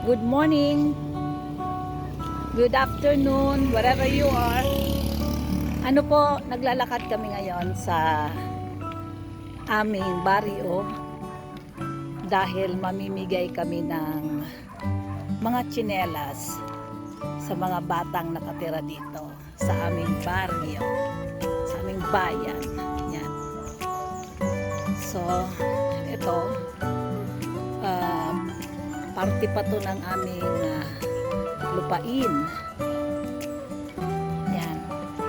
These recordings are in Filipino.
Good morning, good afternoon, wherever you are. Ano po, naglalakad kami ngayon sa aming baryo dahil mamimigay kami ng mga tsinelas sa mga batang nakatira dito sa aming baryo, sa aming bayan. Yan. So, ito, parte pa to ng aming lupain. Yan.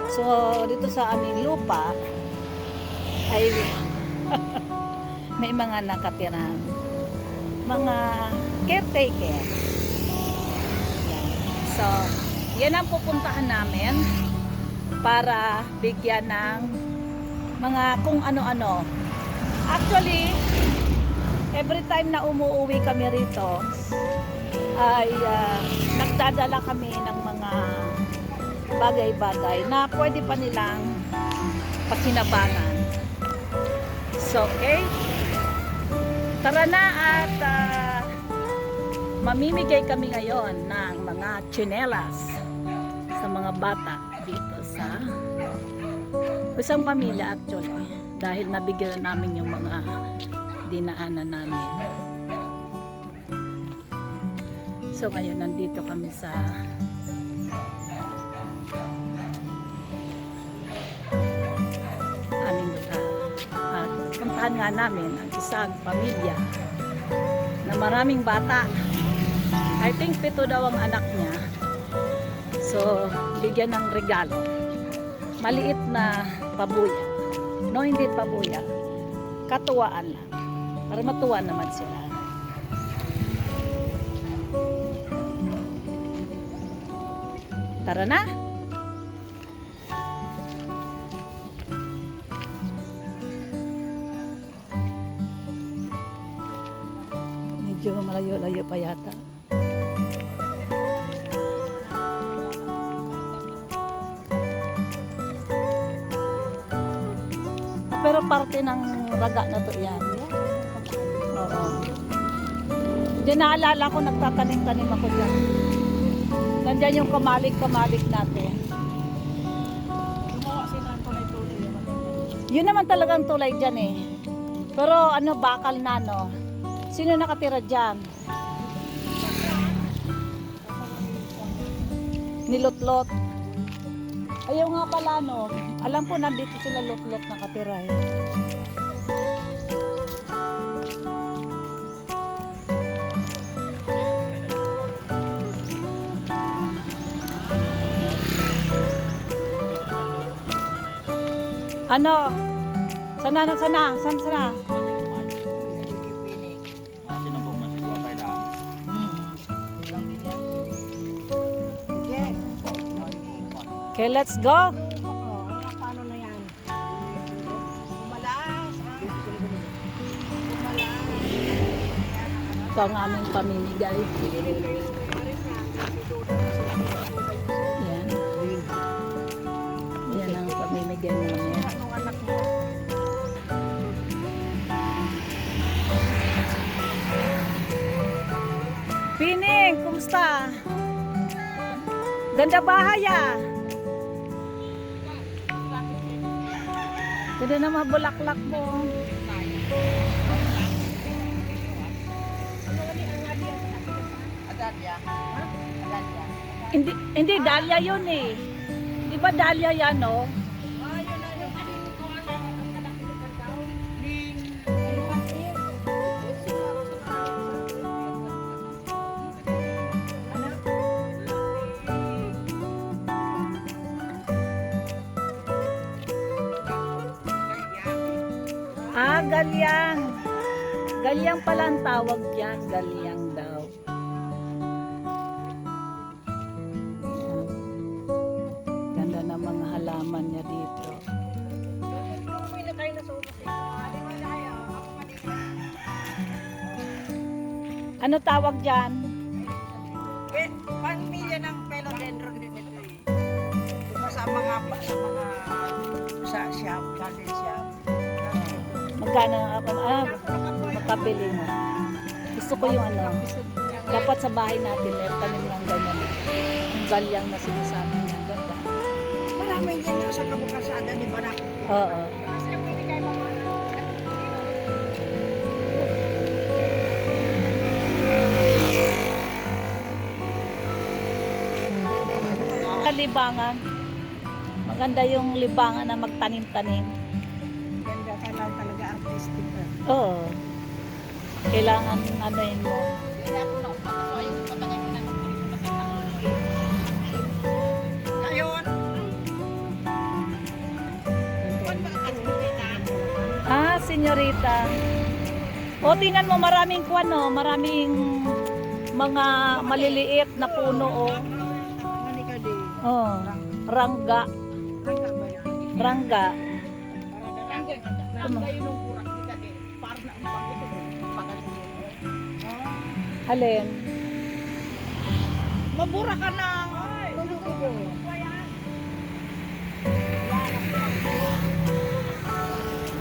So, dito sa aming lupa ay may mga nakatirang mga caretaker. Yan. So, yan ang pupuntahan namin para bigyan ng mga kung ano-ano. Actually, every time na umuwi kami rito ay nagdadala kami ng mga bagay-bagay na pwede pa nilang pakinabangan. So, okay? Tara na at mamimigay kami ngayon ng mga tsinelas sa mga bata dito sa isang pamilya actually dahil nabigyan namin yung mga dinaanan namin. So ngayon nandito kami sa aming lugar at puntahan nga namin ang isang pamilya na maraming bata. I think 7 daw ang anak niya. So bigyan ng regalo. Maliit na pabuya. No, hindi pabuya. Katuwaan lang. Para matuwa naman sila. Tara na! Medyo malayo-layo pa yata. Pero parte ng raga na to yan. Oo. Diyan naalala ko, nagtatanim-tanim ako dyan. Nandyan yung kamalik-kamalik natin. Yun naman talagang tulay dyan eh. Pero ano, bakal na no. Sino nakatira dyan? Nilutlot. Ayaw nga pala no. Alam ko nandito sila lutlot nakatira eh. Ano? Sana? Okay, let's go. Paano na yan? Ito ang aming pamimigay. Yan. Yan ang pamimigay namin. Pining, kumusta? Ganda bahay ah. Ganda na mga bulaklak mo. Hindi dahlia yun eh. Di ba dahlia yan no? Ah, galyang. Galyang pala ang tawag dyan. Galyang daw. Ganda ng mga halaman niya dito. Ano tawag dyan? Pamilya ng philodendron din ito eh. Sa mga sa shop, garden shop. Magkano ako? Makabili mo. Gusto ko yung ano. Dapat sa bahay natin, meron kami ng ganyan. Yung galyang na sinasabi niya. Ganda. Maraming yan sa kabukasada ni Barak. Oo. Sa libangan, maganda yung libangan na magtanim-tanim. Ganda ka lang talaga artistic. Oo. Kailangan ano yun mo. Ngayon, Ah, senyorita. O, tingnan mo, maraming kuano, maraming mga maliliit na puno, o. ano ka di? Oh, rangga. Rangga ba yan? Rangga. Ano? Alin? Mabura ka na.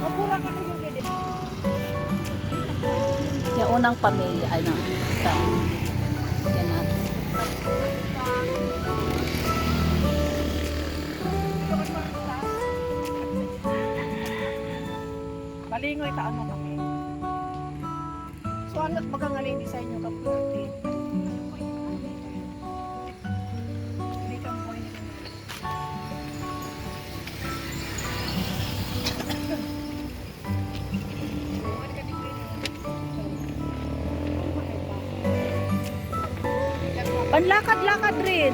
Mabura ka na yung gede. Yung unang pamilya, ano? Ito. Yan na. Balingoy ka ano kami. So ano magangaling di sa inyo kapati? Hindi ka mo ini. Panlakad-lakad rin.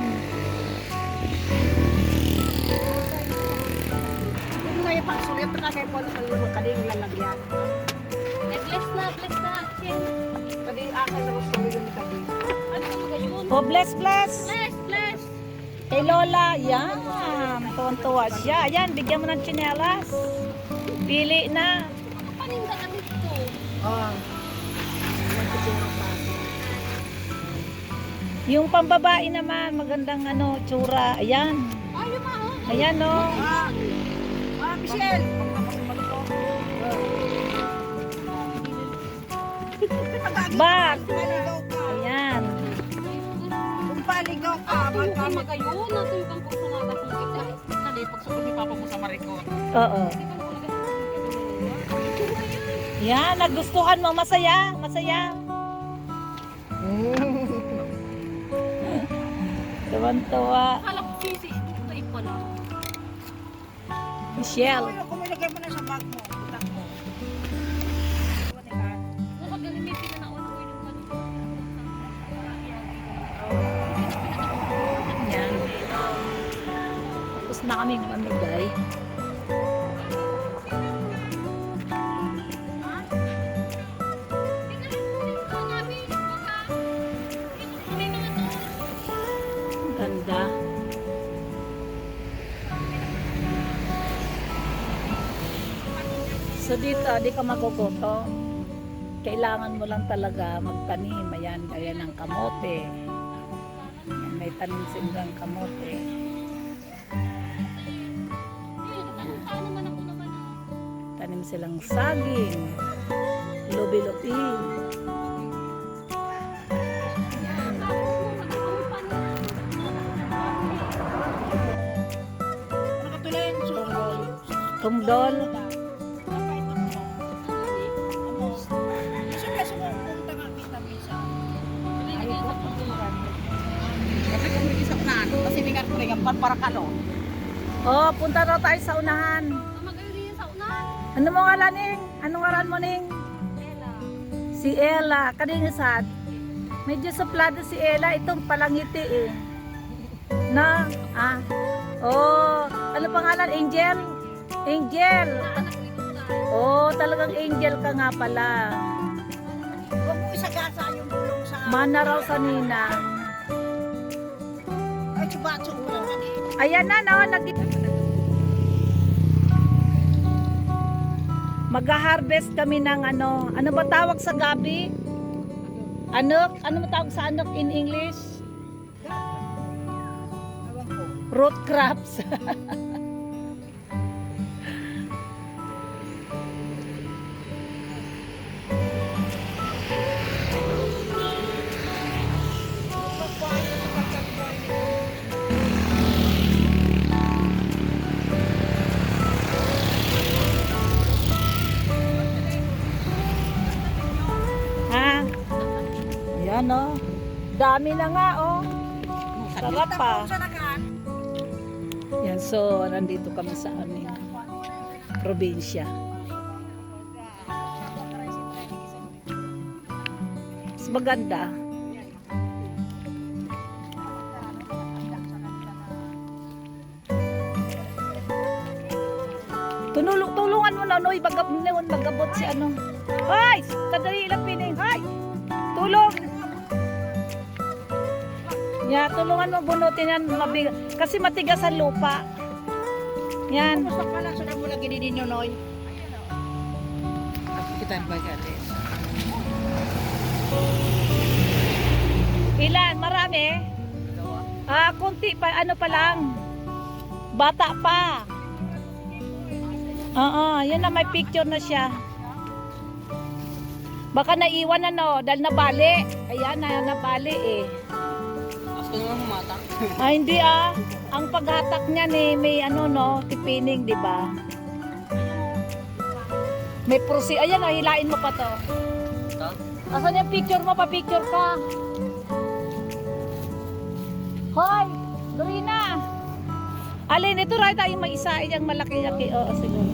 Kung may pagsulit ka kay Paul sa lumo kading lalagyan. Bless na. Kadi akin na gusto yun ni kading. Ano talaga yun? Oh, bless. Bless. Kay Lola, yan. Tuwan-tuwa siya. Ayan, bigyan mo ng tsinelas. Pili na. Paninda ka dito. Ah. Yung pambabae naman, magandang ano, tsura. Ayan. Ay, yung mga. Ayan, no. Michelle. Bag. Paligaw ka. Ayan. Kung paligaw ka, Tuyukan magkami. magayon. Natuyukan ko sa nata kung kita. Nalipot sa kami papa mo sa Maricon. Oo. Yan, nagustuhan mo. Masaya. Masaya. Tuwan-tuwa. Akala ko sisi. Ito ay pala. Michelle. Kung ilagay mo na sa bag mo, utak mo. Nakagamitin na ako ng yung kanina. Yan. Tapos na kaming mamigay. Ganda. So dito, di ka magugutom. Kailangan mo lang talaga magtanim. Ayan, gaya ng kamote. Ayan, may tanim silang kamote. Tanim silang saging. Lubi-lubi. Ayan. Nakatuloy yung sunggol. Tungdol. Beso mo punta nga kita misa. Kasi kung may isang na ano, kasi may nga para ka no. Oh, punta daw tayo sa unahan. Magayon rin sa unahan. Ano mo ngalan, Ning? Anong ngalan mo, Ning? Si Ella. Kanina sad. Medyo suplado si Ella. Itong palangiti eh. Na? Ah. Oh, ano pangalan? Angel? Angel. Oh, talagang angel ka nga pala. Huwag mo isagasa yung bulong sa... Mana raw sa ninang. Ay, chubatso mo lang. Ayan na, no? Mag-harvest kami ng ano. Ano ba tawag sa gabi? Anok? Ano ba tawag sa anok in English? Ewan ko. Root crops. Yan oh. Dami na nga oh. Sarap pa. Sa nakaan. Yan, so nandito kami sa aming probinsya. Mas maganda. Tulungan mo na, Noy. Magabot si ano. Ay! Kadali lang pining. Ay! Tulong! Yeah, tulungan mo bunutin yan. Kasi matigas ang lupa. Yan. Kumusta ka lang? Saan mo lagi din yun, Noy? Kita ba galing? Ilan? Marami? Kunti pa. Ano pa lang? Bata pa. Oo, yun na, may picture na siya. Baka naiwan ano, dahil nabali. Ayan, nabali eh. Gusto naman humata. Hindi ah. Ang paghatak niya ni may ano no, tipining, di ba? May prosi. Ayan, hilain mo pa to. Asan yung picture mo? Pa-picture ka. Hoy! Dorina! Alin, ito rin tayo may isa. Yung malaki-laki. Oo, siguro.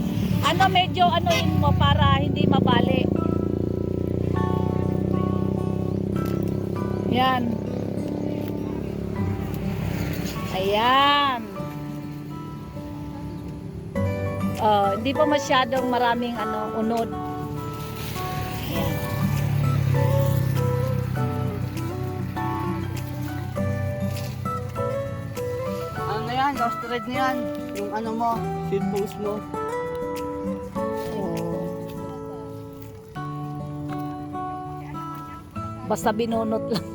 Ano, medyo ano yun mo para hindi mabali. Yan. Ayan. Hindi pa masyadong maraming ano, unod. Ayan. Ano na yan? Lost thread na yan. Yung ano mo, seed post mo. Basta binunot lang.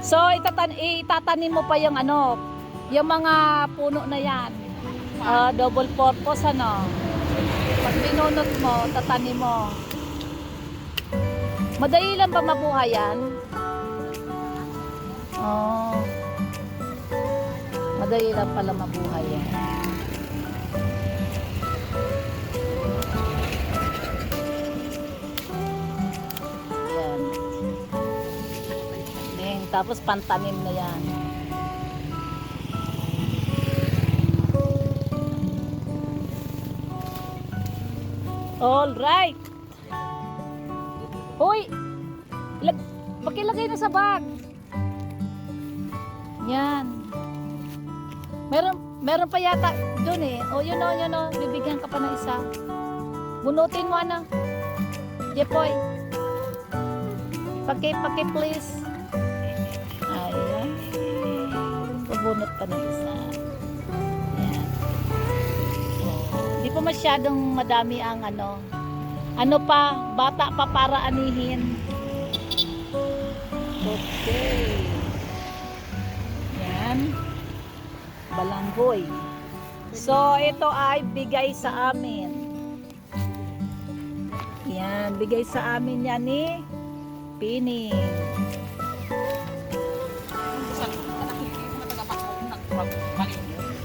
So, itatanim mo pa yung ano, yung mga puno na yan. Double purpose ano. Pag binunot mo, tatanim mo. Madali lang ba mabuhay yan? Oh. Madali lang pala mabuhay yan. Tapos pantanim na yan. All right. Hoy! Pakilagay na sa bag. Yan. Meron pa yata doon eh. O yun o. Bibigyan ka pa ng isa. Bunutin mo na. Jepoy. Paki please. Ayan. Pabunot pa ng isa. Ayan. Hindi pa masyadong madami ang ano. Ano pa? Bata pa para anihin. Okay. Ayan. Balanggoy. So, ito ay bigay sa amin. Ayan. Bigay sa amin yan ni Pining.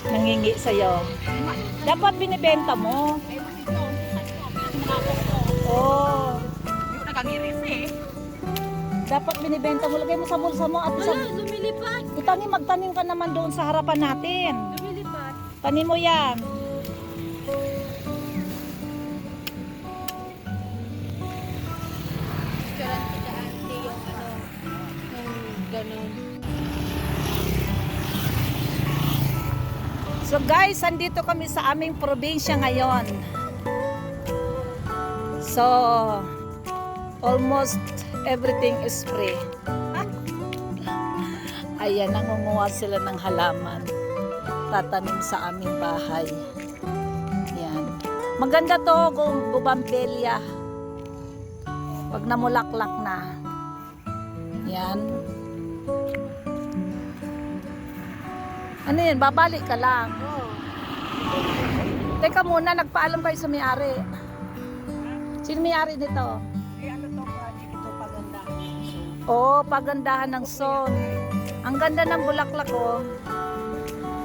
Nangingi sa'yo. Dapat binibenta mo. Oh. Nakagiris eh. Dapat binibenta mo. Lagay mo sa bulsa mo. At lumilipad. magtanim ka naman doon sa harapan natin. Lumilipad. Tanim mo yan. So guys, andito kami sa aming probinsya ngayon. So, almost everything is free. Ayan, nangunguha sila ng halaman. Tatanim sa aming bahay. Ayan. Maganda to, gubambelya. Pag namulaklak na. Ayan. Ano yun? Babalik ka lang. Teka muna, nagpaalam kayo sa may-ari. Sino may-ari nito? Ano to, project ito, pagandahan. Oo, pagandahan ng son. Ang ganda ng bulaklak, oh.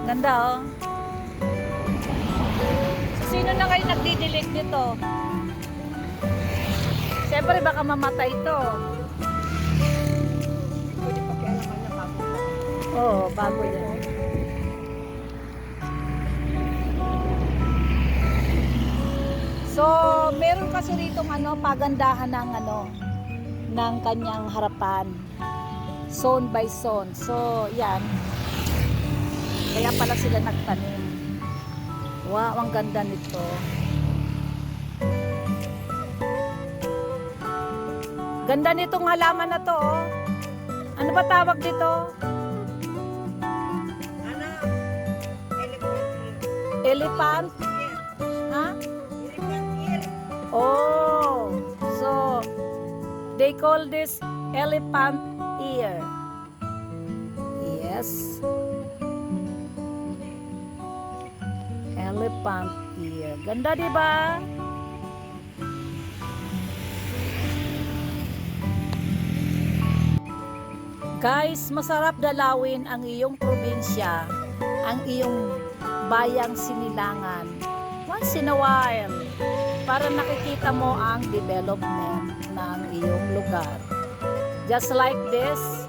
Ganda, oh. So, sino na kayo nagdidilig nito? Siyempre, baka mamatay to. Pwede pakialaman niya bago. Oo, bago yan. So, meron kasi rito pagandahan ng kanyang harapan. Zone by zone. So, yan. Kaya pala sila nagtanim. Wow, ang ganda nito. Ganda nitong halaman na to, oh. Ano ba tawag dito? Ano? Elephant Elephant? ear. Ha? Elephant ear. Oh, so they call this elephant ear. Yes. Elephant ear. Ganda, di ba? Guys, masarap dalawin ang iyong probinsya, ang iyong bayang Sinilangan. Once in a while, para nakikita mo ang development ng iyong lugar. Just like this,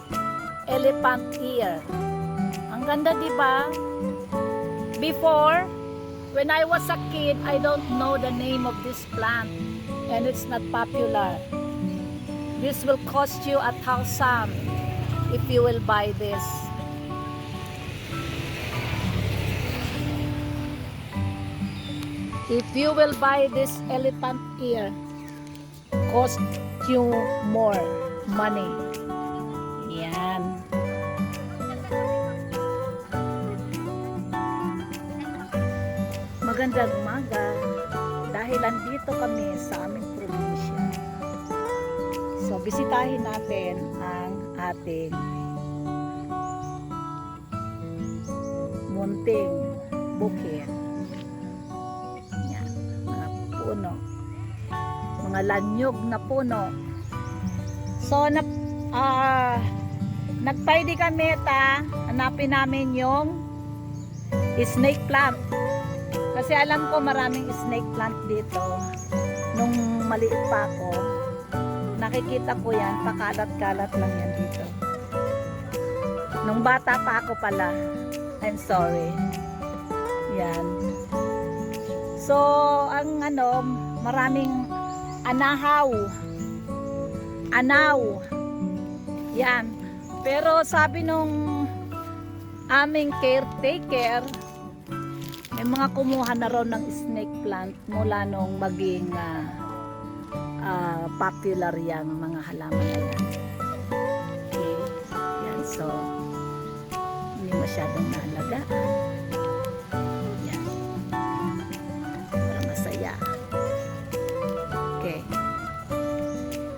elephant ear. Ang ganda, di ba? Before, when I was a kid, I don't know the name of this plant and it's not popular. This will cost you 1,000 if you will buy this. If you will buy this elephant ear, cost you more money. Yan. Magandang umaga dahil andito kami sa aming probinsya. So, bisitahin natin ang ating munting bukid. Yan, mga puno. Mga lanyog na puno. So, nagpaydi kami hanapin namin yung snake plant. Kasi alam ko maraming snake plant dito. Nung maliit pa ako, nakikita ko yan, pakalat-kalat lang yan dito. Nung bata pa ako pala, I'm sorry. Yan. So, ang maraming anahaw. Anaw. Yan. Pero sabi nung aming caretaker, may mga kumuha na raw ng snake plant mula nung maging popular yang mga halaman na yan. Okay. Yan. So, hindi masyadong naalagaan. Yan. Para masaya. Okay.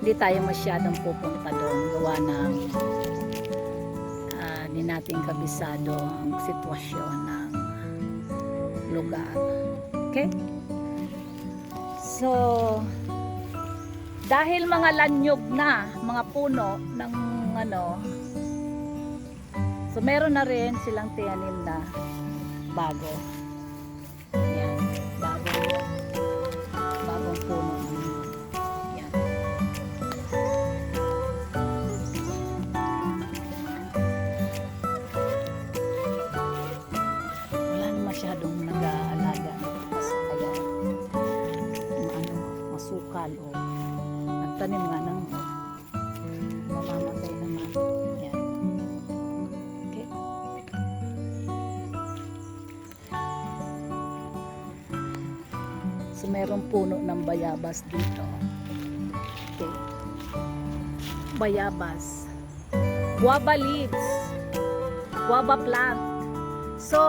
Hindi tayo masyadong pupunta doon. Gawa ng hindi natin kabisado ang sitwasyon ng lugar. Okay? So, dahil mga lanyog na, mga puno ng so meron na rin silang tiyanim na bago. Yan, bagong puno. Yan. Wala na masyadong nag-aalaga kasi kaya masukal o nagtanim nga ng mamamatay naman. Yan. Okay. So merong puno ng bayabas dito. Okay. Bayabas. Guava leaves. Guava plant. So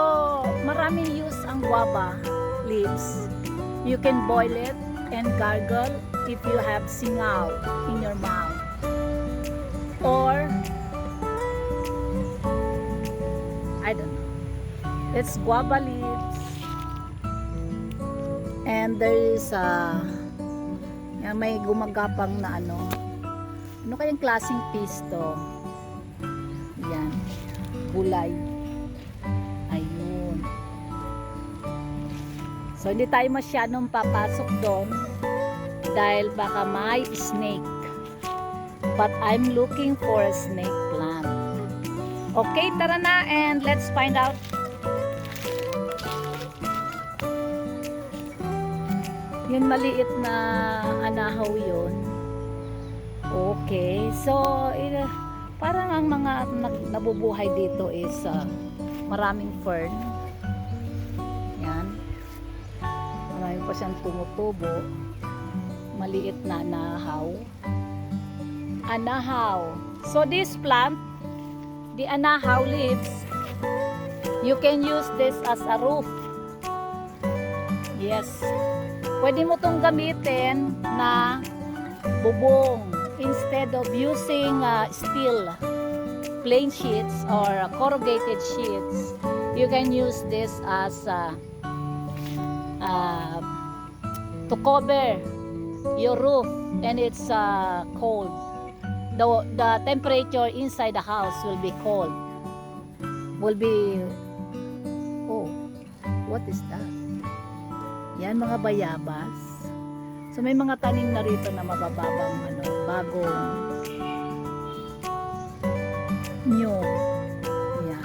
maraming use ang guava leaves. You can boil it and gargle if you have singaw in your mouth, or I don't know, it's guava leaves, and there is may gumagapang na ano kayang klaseng pisto. Yan, gulay. Ayun. So hindi tayo masyadong papasok doon dahil baka may snake. But I'm looking for a snake plant. Okay, tara na and let's find out. Yun maliit na anahaw yun. Okay, so parang ang mga nabubuhay dito is maraming fern. Yan. Marami pa siyang tumutubo. Maliit na anahaw. Anahaw. So this plant, the anahaw leaves, you can use this as a roof. Yes. Pwede mo tong gamitin na bubong instead of using steel plain sheets or corrugated sheets. You can use this as to cover your roof, and it's cold. The temperature inside the house will be cold. Will be, oh, what is that? Yan, mga bayabas. So may mga tanim na rito na mabababang bagong nyo. Yan.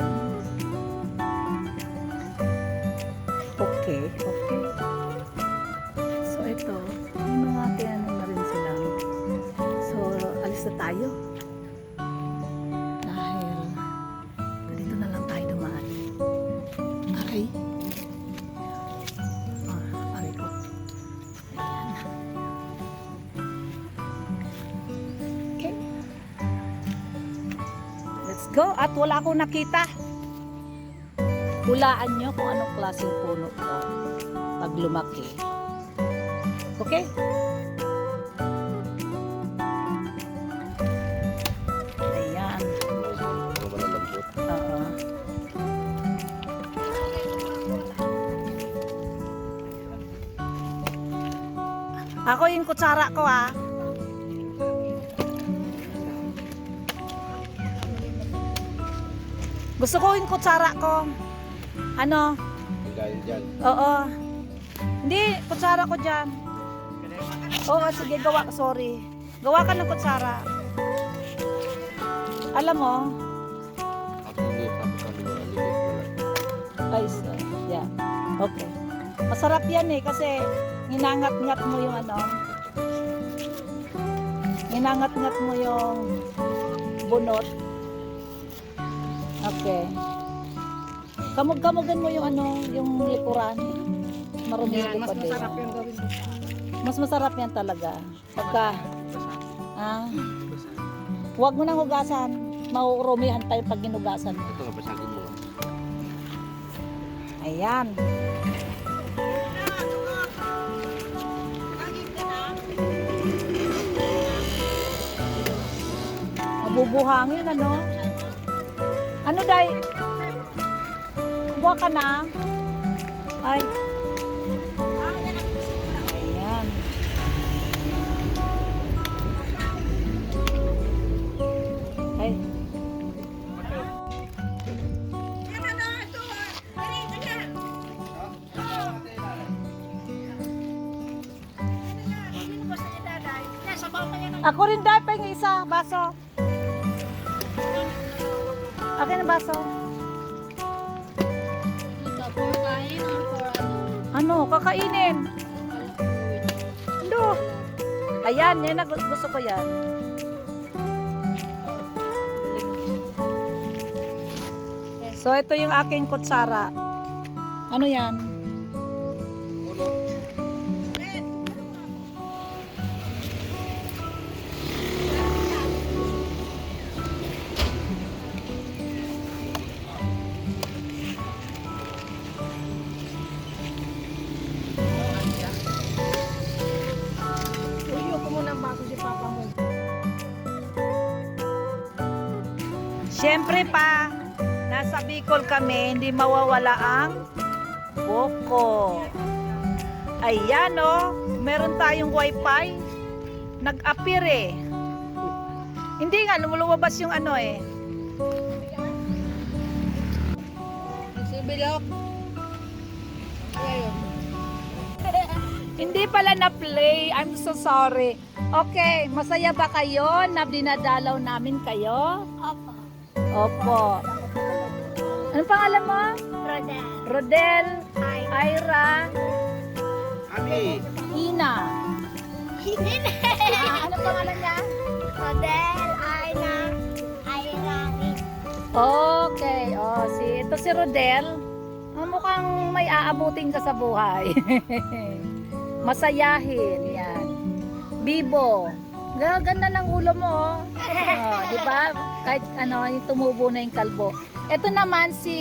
Okay, okay. So ito, may mga tinanong na rin silang. So alis na tayo. Dahil dito na lang tayo dumaan. Aray. Aray ko. Ayan. Okay. Let's go. At wala akong nakita. Hulaan nyo kung anong klaseng puno to pag lumaki. Okay? Ayan. Oo. Ako yung kutsara ko Gusto ko yung kutsara ko. Ano? Dahil dyan. Oo. Hindi, kutsara ko dyan. Oo, sige, gawa. Sorry. Gawa ka ng kutsara. Alam mo? Ako hindi, tapos kami wala lilit. Ay, so, yeah. Okay. Masarap yan kasi hinangat-ngat mo yung hinangat-ngat mo yung bunot. Okay. Kamog-kamogan mo yung yung likuran. Marumi yung likod. Mas masarap yung gawin mo. Mas masarap yan talaga. Pagka, huwag mo nang hugasan. Maurumihan pa yung pag ginugasan mo. Ito, kapasagin mo. Ayan. Mabubuhangin, Ano, Day? Buha ka na? Ay. Ayan. Ay. Ako rin dahil pa yung isa, baso. Akin ang baso. Ano, kakainin. Ando. Ayan, yan gusto ko yan. So, ito yung aking kutsara. Ano yan? Siyempre pa, nasa Bicol kami, hindi mawawala ang buko. Ayan meron tayong wifi. Nag-appear Hindi nga, lumabas yung Hindi pala na-play. I'm so sorry. Okay, masaya ba kayo na dinadalaw namin kayo? Opo. Opo. Anong pangalan mo? Rodel. Rodel, Hi. Ira, Ami. Ina. Anong pangalan niya? Rodel, Aina, Airani. Okay. Oh, ito si Rodel. Mukhang may aabutin ka sa buhay. Masayahin. Yan. Bibo. Ganda ng ulo mo. Oh, di ba? Kahit yung tumubo na yung kalbo. Ito naman si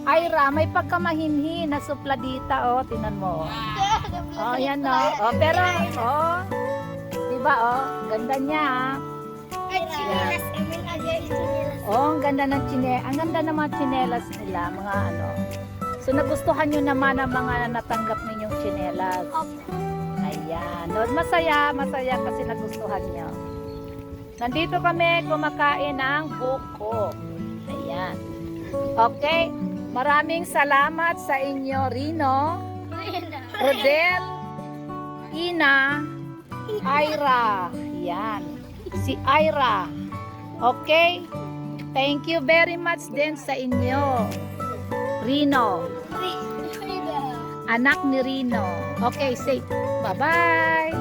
Ira, may pagkamahinhin na supladita, oh, tinan mo. Oh, yan, oh. Oh, pero, oh, di ba, oh, ganda niya, ah. Ay, chinilas. Emil Ajay, chinilas. Oh, ang ganda ng ang ganda ng mga tsinelas nila, mga ano. So, nagustuhan nyo naman ang mga natanggap ninyong tsinelas. Opo. Ayan. No, masaya kasi nagustuhan nyo. Nandito kami kumakain ng buko. Ayan. Okay. Maraming salamat sa inyo, Rino, Rodel, Ina, Ira. Yan. Si Ira. Okay? Thank you very much din sa inyo. Rino. Anak ni Rino. Okay, say bye-bye.